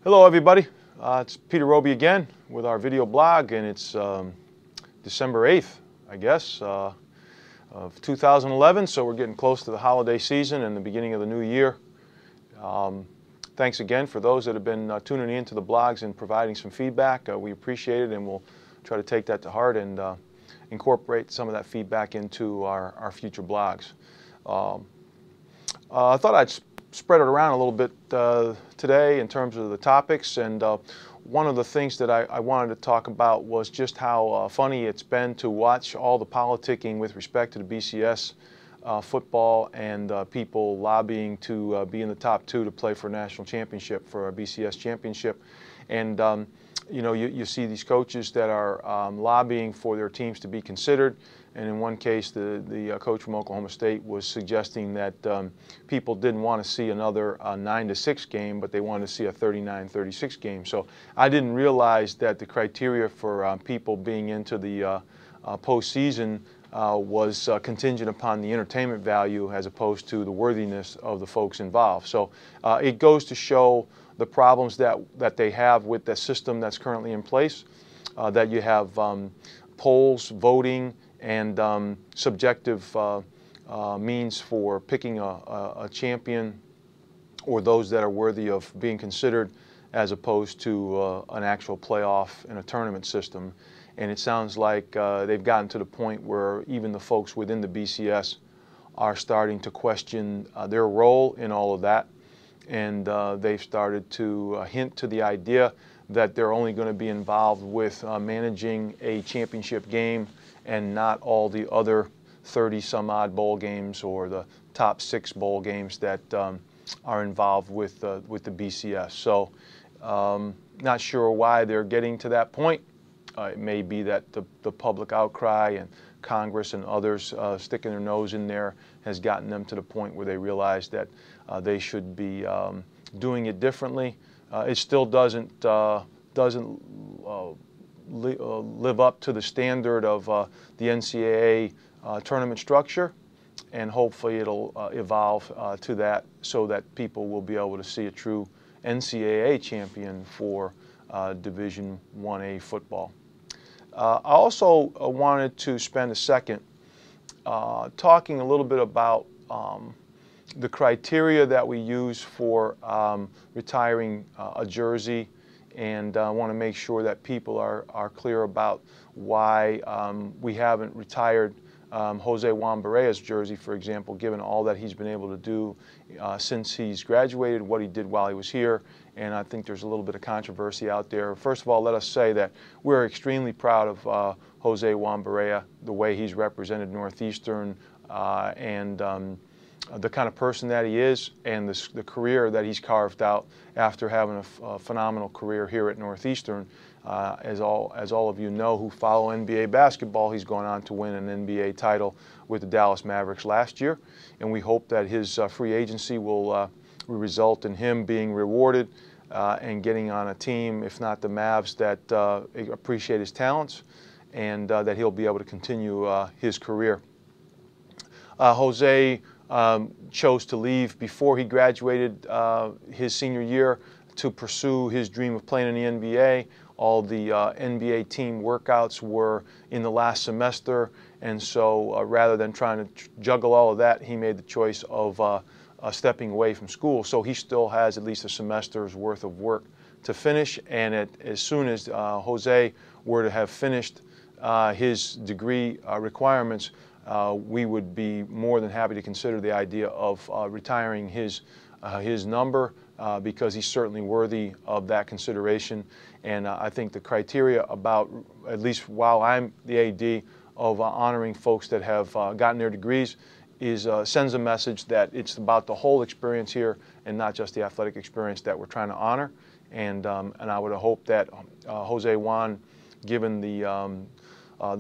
Hello everybody, it's Peter Roby again with our video blog, and it's December 8th, I guess, of 2011, so we're getting close to the holiday season and the beginning of the new year. Thanks again for those that have been tuning into the blogs and providing some feedback. We appreciate it, and we'll try to take that to heart and incorporate some of that feedback into our future blogs. I thought I'd spread it around a little bit today in terms of the topics, and one of the things that I wanted to talk about was just how funny it's been to watch all the politicking with respect to the BCS football and people lobbying to be in the top two to play for a national championship, for a BCS championship. And you know, you see these coaches that are lobbying for their teams to be considered. And in one case, the coach from Oklahoma State was suggesting that people didn't want to see another 9-6 game, but they wanted to see a 39-36 game. So I didn't realize that the criteria for people being into the postseason was contingent upon the entertainment value as opposed to the worthiness of the folks involved. So it goes to show the problems that they have with the system that's currently in place, that you have polls, voting, and subjective means for picking a champion or those that are worthy of being considered, as opposed to an actual playoff and a tournament system. And it sounds like they've gotten to the point where even the folks within the BCS are starting to question their role in all of that. And they've started to hint to the idea that they're only going to be involved with managing a championship game and not all the other 30-some-odd bowl games or the top 6 bowl games that are involved with the BCS. So not sure why they're getting to that point. It may be that the public outcry and Congress and others sticking their nose in there has gotten them to the point where they realize that they should be doing it differently. It still doesn't live up to the standard of the NCAA tournament structure, and hopefully it'll evolve to that so that people will be able to see a true NCAA champion for Division 1A football. I also wanted to spend a second talking a little bit about the criteria that we use for retiring a jersey, and I want to make sure that people are clear about why we haven't retired Jose Juan Barea's jersey, for example, given all that he's been able to do since he's graduated, what he did while he was here. And I think there's a little bit of controversy out there. First of all, let us say that we're extremely proud of Jose Juan Barea, the way he's represented Northeastern, and the kind of person that he is, and the career that he's carved out after having a phenomenal career here at Northeastern. As all of you know who follow NBA basketball, he's gone on to win an NBA title with the Dallas Mavericks last year, and we hope that his free agency will result in him being rewarded and getting on a team, if not the Mavs, that appreciate his talents, and that he'll be able to continue his career. Jose chose to leave before he graduated his senior year to pursue his dream of playing in the NBA. All the NBA team workouts were in the last semester, and so rather than trying to juggle all of that, he made the choice of stepping away from school. So he still has at least a semester's worth of work to finish, and as soon as Jose were to have finished his degree requirements, we would be more than happy to consider the idea of retiring his number, because he's certainly worthy of that consideration. And I think the criteria about, at least while I'm the AD, of honoring folks that have gotten their degrees sends a message that it's about the whole experience here and not just the athletic experience that we're trying to honor. And I would hope that Jose Juan, given the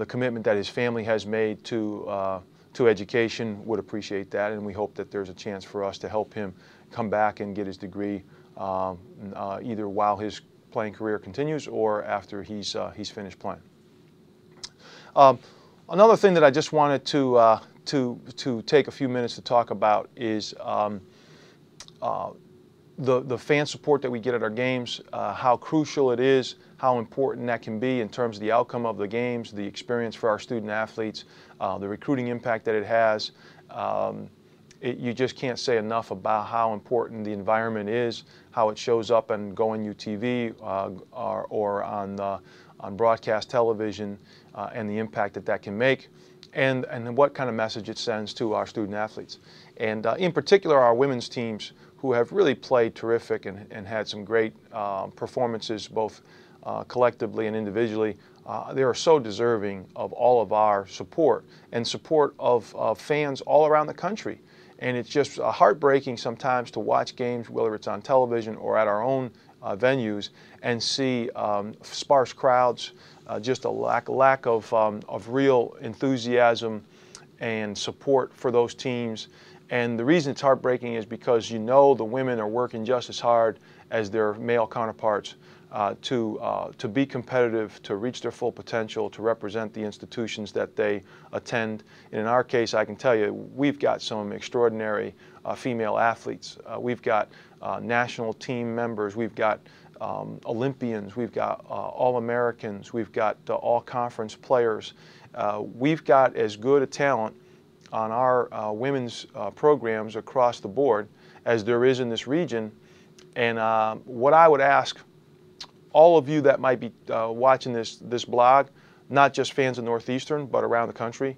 commitment that his family has made to education, would appreciate that, and we hope that there's a chance for us to help him come back and get his degree either while his playing career continues or after he's finished playing. Another thing that I just wanted to take a few minutes to talk about is the fan support that we get at our games, how crucial it is, how important that can be in terms of the outcome of the games, the experience for our student athletes, the recruiting impact that it has. You just can't say enough about how important the environment is, how it shows up on Going UTV or on broadcast television, and the impact that that can make, and what kind of message it sends to our student athletes. And in particular, our women's teams, who have really played terrific and had some great performances, both collectively and individually. They are so deserving of all of our support and support of fans all around the country. And it's just heartbreaking sometimes to watch games, whether it's on television or at our own venues, and see sparse crowds, just a lack of real enthusiasm and support for those teams. And the reason it's heartbreaking is because you know the women are working just as hard as their male counterparts to be competitive, to reach their full potential, to represent the institutions that they attend. And in our case, I can tell you, we've got some extraordinary female athletes. We've got national team members. We've got Olympians. We've got All-Americans. We've got all-conference players. We've got as good a talent on our women's programs across the board as there is in this region. And what I would ask all of you that might be watching this blog, not just fans of Northeastern, but around the country,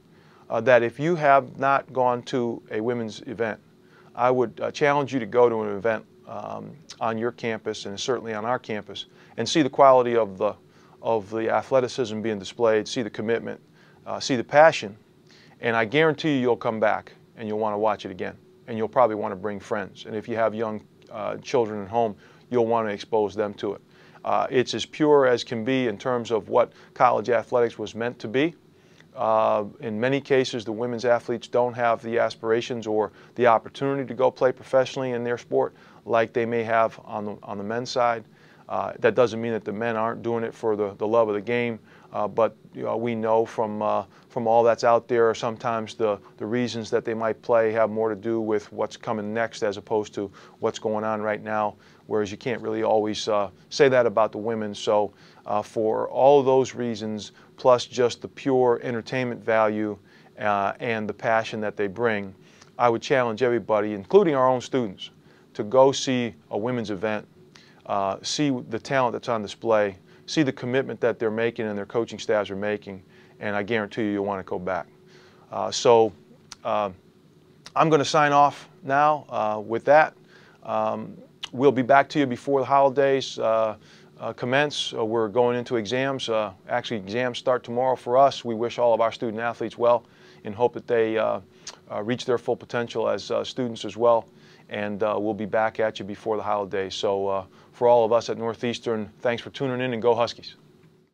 that if you have not gone to a women's event, I would challenge you to go to an event on your campus and certainly on our campus and see the quality of the athleticism being displayed, see the commitment, see the passion, and I guarantee you'll come back and you'll want to watch it again, and you'll probably want to bring friends. And if you have young children at home, you'll want to expose them to it. It's as pure as can be in terms of what college athletics was meant to be. In many cases, the women's athletes don't have the aspirations or the opportunity to go play professionally in their sport like they may have on the men's side. That doesn't mean that the men aren't doing it for the love of the game, but we know from all that's out there, sometimes the reasons that they might play have more to do with what's coming next as opposed to what's going on right now, whereas you can't really always say that about the women. So for all of those reasons, plus just the pure entertainment value and the passion that they bring, I would challenge everybody, including our own students, to go see a women's event, see the talent that's on display, see the commitment that they're making and their coaching staffs are making, and I guarantee you'll want to go back. So I'm going to sign off now with that. We'll be back to you before the holidays commence. We're going into exams. Actually, exams start tomorrow for us. We wish all of our student athletes well and hope that they reach their full potential as students as well. And we'll be back at you before the holidays. So for all of us at Northeastern, thanks for tuning in, and go Huskies.